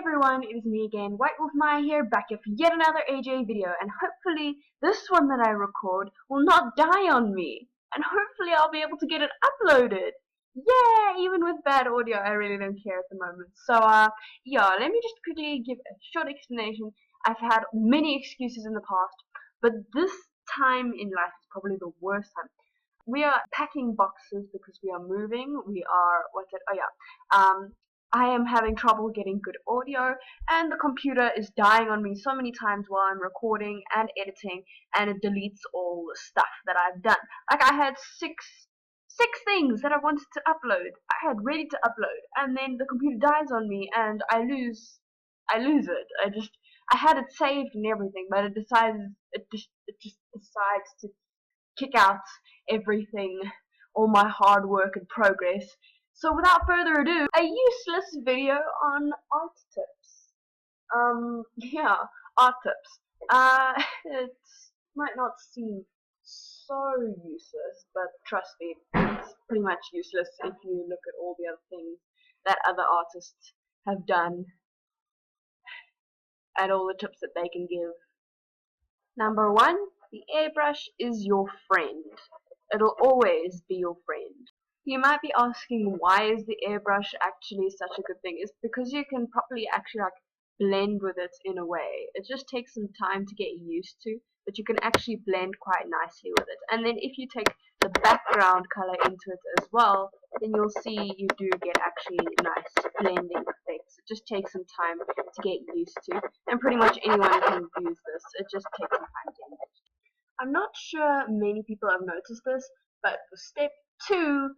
everyone, it is me again, White Wolf Maya here, back here for yet another AJ video, and hopefully this one that I record will not die on me, and hopefully I'll be able to get it uploaded. Yeah, even with bad audio, I really don't care at the moment. So, yeah, let me just quickly give a short explanation. I've had many excuses in the past, but this time in life is probably the worst time. We are packing boxes because we are moving. We are, I am having trouble getting good audio, and the computer is dying on me so many times while I'm recording and editing, and it deletes all the stuff that I've done. Like I had six things that I wanted to upload. I had ready to upload, and then the computer dies on me, and I lose it. I had it saved and everything, but it just decides to kick out everything, all my hard work and progress. So without further ado, a useless video on art tips. Yeah, art tips. It might not seem so useless, but trust me, it's pretty much useless if you look at all the other things that other artists have done and all the tips that they can give. Number one, the airbrush is your friend. It'll always be your friend. You might be asking, why is the airbrush actually such a good thing? It's because you can properly actually blend with it in a way. It just takes some time to get used to, but you can actually blend quite nicely with it. And then if you take the background color into it as well, then you'll see you do get actually nice blending effects. It just takes some time to get used to, and pretty much anyone can use this. It just takes some time to get used to. I'm not sure many people have noticed this, but for step 2,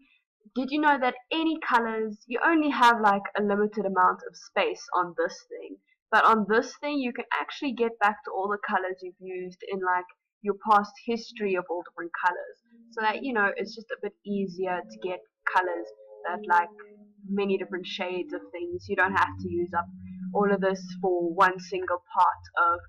did you know that any colors, you only have like a limited amount of space on this thing, but on this thing you can actually get back to all the colors you've used in like your past history of all different colors, so that it's just a bit easier to get colors that like many different shades of things. You don't have to use up all of this for one single part of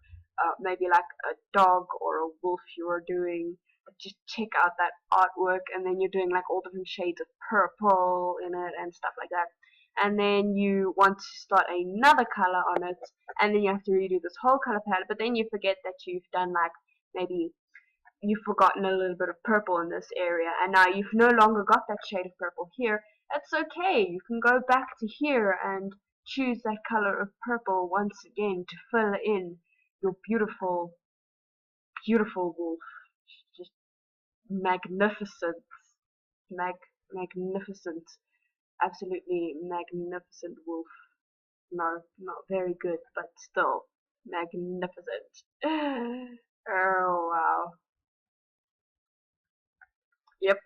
maybe like a dog or a wolf you are doing. Just check out that artwork, and then you're doing like all different shades of purple in it and stuff like that, and then you want to start another color on it, and then you have to redo this whole color palette, but then you forget that you've done like maybe you've forgotten a little bit of purple in this area, and now you've no longer got that shade of purple here. It's okay, you can go back to here and choose that color of purple once again to fill in your beautiful wolf. Just magnificent, magnificent, absolutely magnificent wolf. No, not very good, but still magnificent. Oh wow. Yep,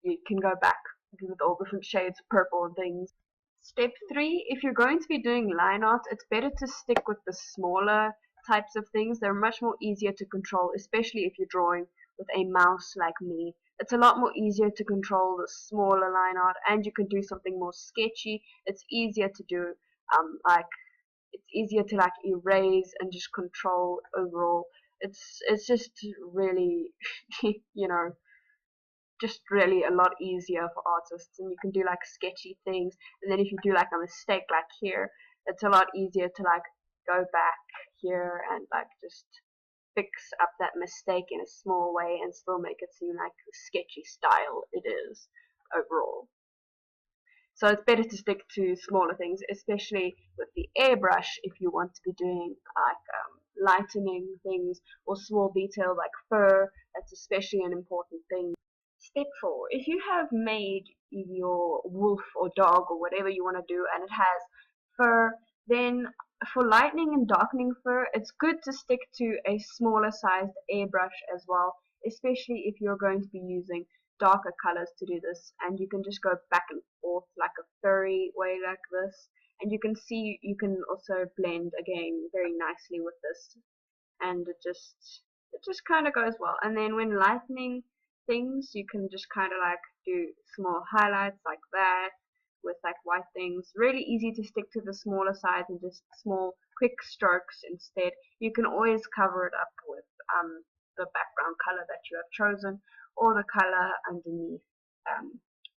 you can go back with all different shades of purple and things. Step 3, if you're going to be doing line art, it's better to stick with the smaller types of things. They're much more easier to control, especially if you're drawing with a mouse like me. It's a lot more easier to control the smaller line art, and you can do something more sketchy. It's easier to do, it's easier to like erase and just control overall. It's just really, just really a lot easier for artists, and you can do like sketchy things, and then if you do like a mistake like here, it's a lot easier to like go back here and like just fix up that mistake in a small way and still make it seem like the sketchy style it is overall. So it's better to stick to smaller things, especially with the airbrush if you want to be doing like lightening things or small detail like fur. That's especially an important thing. Step 4, if you have made your wolf or dog or whatever you want to do and it has fur, then for lightening and darkening fur, it's good to stick to a smaller sized airbrush as well, especially if you're going to be using darker colors to do this, and you can just go back and forth like a furry way like this, and you can see you can also blend again very nicely with this, and it just kind of goes well. And then when lightening things, you can just kind of like do small highlights like that with like white things. Really easy to stick to the smaller size and just small quick strokes instead. You can always cover it up with the background color that you have chosen, or the color underneath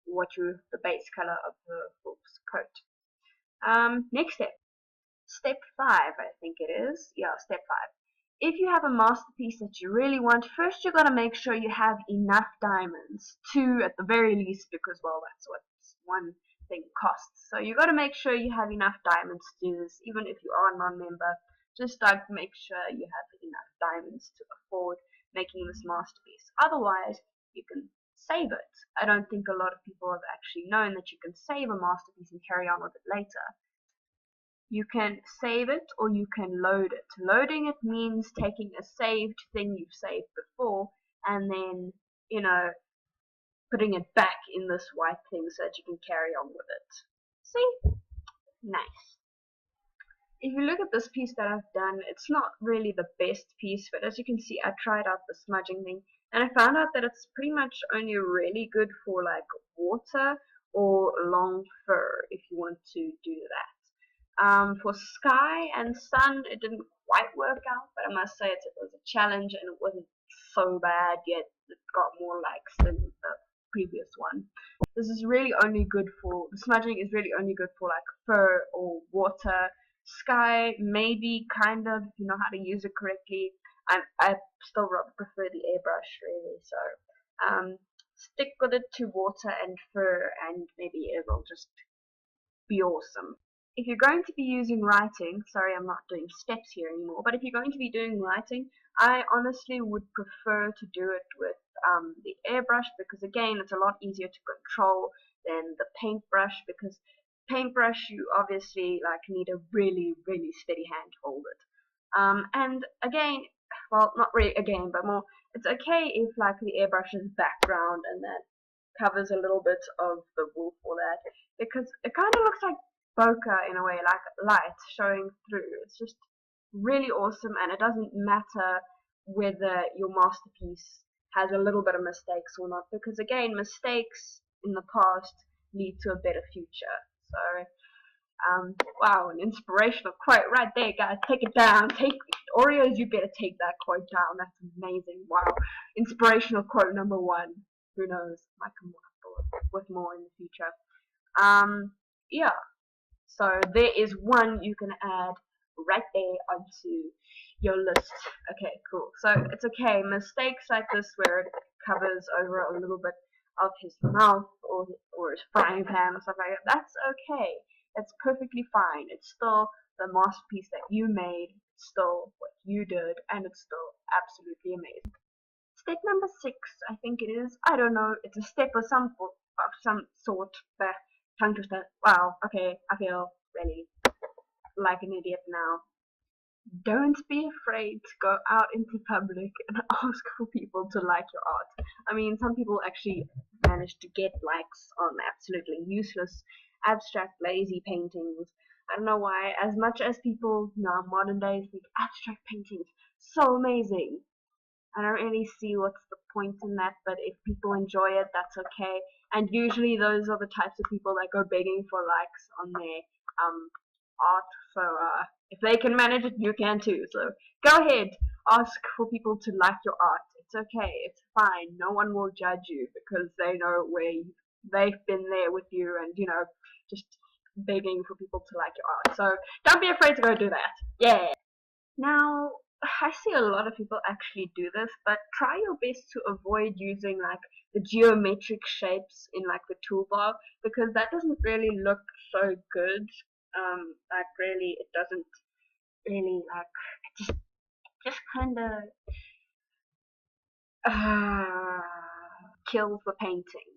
the base color of the wolf's coat. Next step, Step 5, I think it is. Yeah, step 5. If you have a masterpiece that you really want, first you got to make sure you have enough diamonds. 2 at the very least, because, well, that's what one thing costs. So you got to make sure you have enough diamonds to do this, even if you are a non-member. Just like make sure you have enough diamonds to afford making this masterpiece. Otherwise, you can save it. I don't think a lot of people have actually known that you can save a masterpiece and carry on with it later. You can save it or you can load it. Loading it means taking a saved thing you've saved before and then, putting it back in this white thing so that you can carry on with it. See? Nice. If you look at this piece that I've done, it's not really the best piece, but as you can see, I tried out the smudging thing, and I found out that it's pretty much only really good for like water or long fur if you want to do that. For sky and sun, it didn't quite work out, but I must say it was a challenge and it wasn't so bad yet. It got more likes than the previous one. This is really only good for, the smudging is really only good for like fur or water. Sky, maybe, kind of, if you know how to use it correctly. I still rather prefer the airbrush, really, so stick with it to water and fur, and maybe it'll just be awesome. If you're going to be using writing, sorry I'm not doing steps here anymore, but if you're going to be doing writing, I honestly would prefer to do it with the airbrush, because again it's a lot easier to control than the paintbrush, because paintbrush you obviously like need a really steady hand to hold it. And again, well, not really again, but more, it's okay if like the airbrush is background and that covers a little bit of the wolf or that, because it kind of looks like bokeh in a way, like light showing through. It's just really awesome, and it doesn't matter whether your masterpiece has a little bit of mistakes or not, because again, mistakes in the past lead to a better future. So, wow, an inspirational quote right there, guys. Take it down. Take Oreos. You better take that quote down. That's amazing. Wow, inspirational quote number 1. Who knows? Might come up with more in the future. Yeah. So there is one you can add right there onto your list. Okay, cool. So it's okay. Mistakes like this where it covers over a little bit of his mouth or his frying pan or stuff like that, that's okay. It's perfectly fine. It's still the masterpiece that you made. It's still what you did, and it's still absolutely amazing. Step number 6, I think it is. I don't know. It's a step of some sort. But tongue twister. Wow. Okay. I feel really like an idiot now. Don't be afraid to go out into public and ask for people to like your art. I mean, some people actually manage to get likes on absolutely useless, abstract, lazy paintings. I don't know why. As much as people now modern days think abstract paintings so amazing, I don't really see what's the point in that, but if people enjoy it, that's okay. And usually those are the types of people that go begging for likes on their art. So if they can manage it, you can too. So go ahead, ask for people to like your art. It's okay, it's fine. No one will judge you because they know where they've been there with you, and just begging for people to like your art. So don't be afraid to go do that. Yeah. Now, I see a lot of people actually do this, but try your best to avoid using like the geometric shapes in like the toolbar, because that doesn't really look so good. Like really, it doesn't really like, just kind of kills the painting.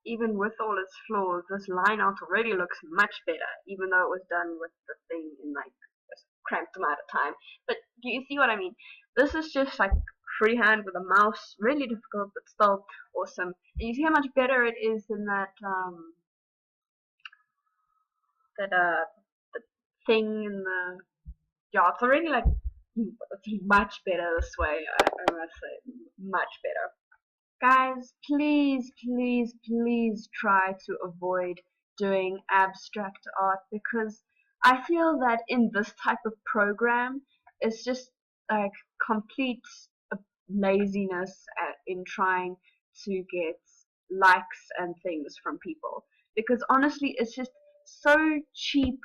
Even with all its flaws, this line art already looks much better, even though it was done with the thing in like a cramped amount of time. But do you see what I mean? This is just like freehand with a mouse, really difficult, but still awesome. And you see how much better it is than that that the thing in the, yeah, it's already like it's much better this way. I must say, much better. Guys, please try to avoid doing abstract art, because I feel that in this type of program, it's just like complete laziness in trying to get likes and things from people, because honestly it's just so cheap,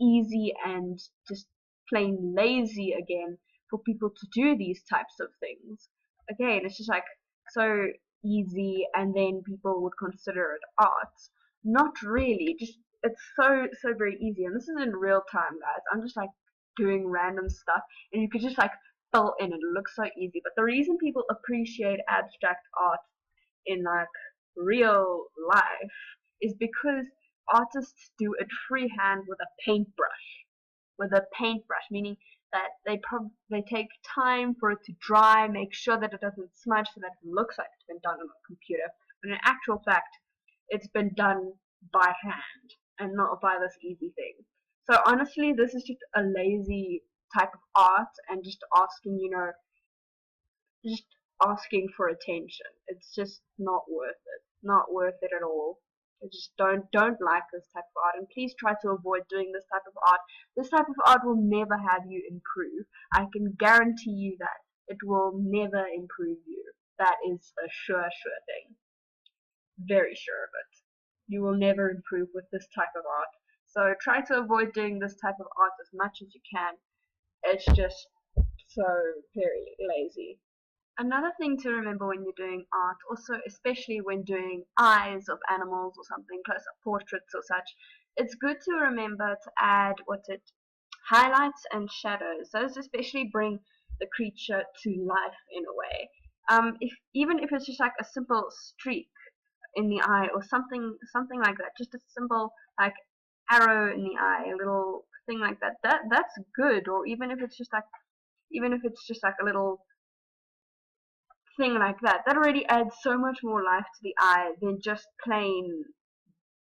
easy, and just plain lazy again for people to do these types of things. Again, it's just like so easy, and then people would consider it art. Not really, just it's so very easy, and this is in real time, guys. I'm just like doing random stuff, and you could just like fill in. It looks so easy, but the reason people appreciate abstract art in like real life is because artists do it freehand with a paintbrush. With a paintbrush, meaning that they take time for it to dry, make sure that it doesn't smudge, so that it looks like it's been done on a computer. But in actual fact, it's been done by hand and not by this easy thing. So honestly, this is just a lazy type of art, and just asking, just asking for attention. It's just not worth it. Not worth it at all. I just don't like this type of art, and please try to avoid doing this type of art. This type of art will never have you improve. I can guarantee you that. It will never improve you. That is a sure thing. Very sure of it. You will never improve with this type of art. So try to avoid doing this type of art as much as you can. It's just so very lazy. Another thing to remember when you're doing art, also especially when doing eyes of animals or something, close-up portraits or such, it's good to remember to add highlights and shadows. Those especially bring the creature to life in a way. Even if it's just like a simple streak in the eye or something like that, just a simple like arrow in the eye, a little thing like that. That's good. Or even if it's just like a little thing like that, that already adds so much more life to the eye than just plain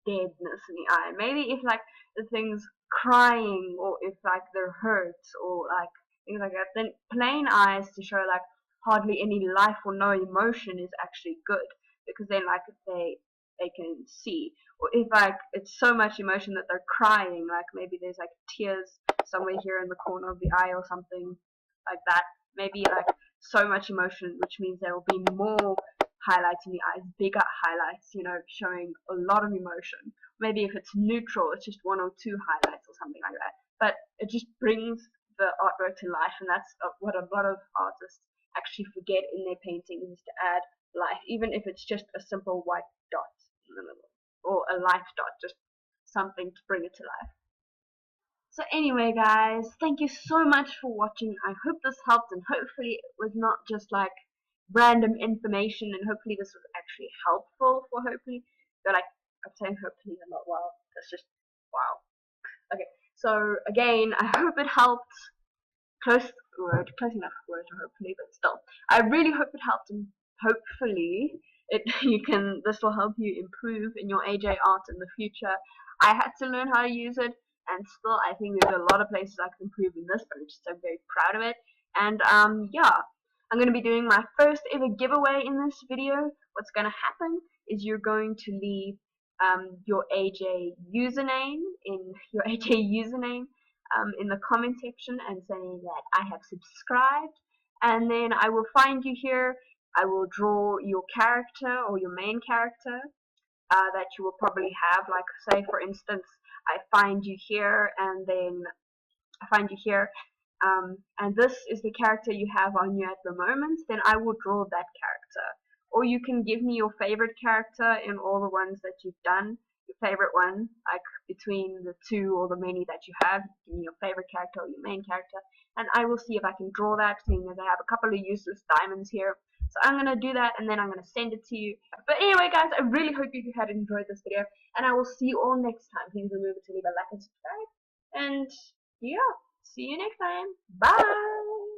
deadness in the eye. Maybe if like the thing's crying, or if like they're hurt, or like things like that, then plain eyes to show like hardly any life or no emotion is actually good, because then like they can see. Or if like it's so much emotion that they're crying, like maybe there's like tears somewhere here in the corner of the eye or something like that. Maybe like so much emotion, which means there will be more highlights in the eyes, bigger highlights, showing a lot of emotion. Maybe if it's neutral, it's just one or two highlights or something like that. But it just brings the artwork to life, and that's what a lot of artists actually forget in their paintings, is to add life, even if it's just a simple white dot in the middle, or a light dot, just something to bring it to life. So anyway, guys, thank you so much for watching. I hope this helped, and hopefully it was not just like random information, and hopefully this was actually helpful for hopefully. But like I'm saying hopefully a lot. Wow, that's just wow. Okay, so again, I hope it helped. Close enough word to hopefully, but still, I really hope it helped, and hopefully this will help you improve in your AJ art in the future. I had to learn how to use it, and still I think there's a lot of places I can improve in this, but I'm just so very proud of it. And yeah, I'm going to be doing my first ever giveaway in this video. What's going to happen is you're going to leave your AJ username in the comment section, and saying that I have subscribed, and then I will find you here. I will draw your character or your main character that you will probably have. Like, say for instance, I find you here, and then I find you here, and this is the character you have on you at the moment, then I will draw that character. Or you can give me your favorite character in all the ones that you've done, your favorite one, like between the two or the many that you have. Give me your favorite character or your main character, and I will see if I can draw that, seeing as I have a couple of useless diamonds here. So I'm going to do that, and then I'm going to send it to you. But anyway, guys, I really hope you had enjoyed this video, and I will see you all next time. Please remember to leave a like and subscribe, and yeah, see you next time. Bye!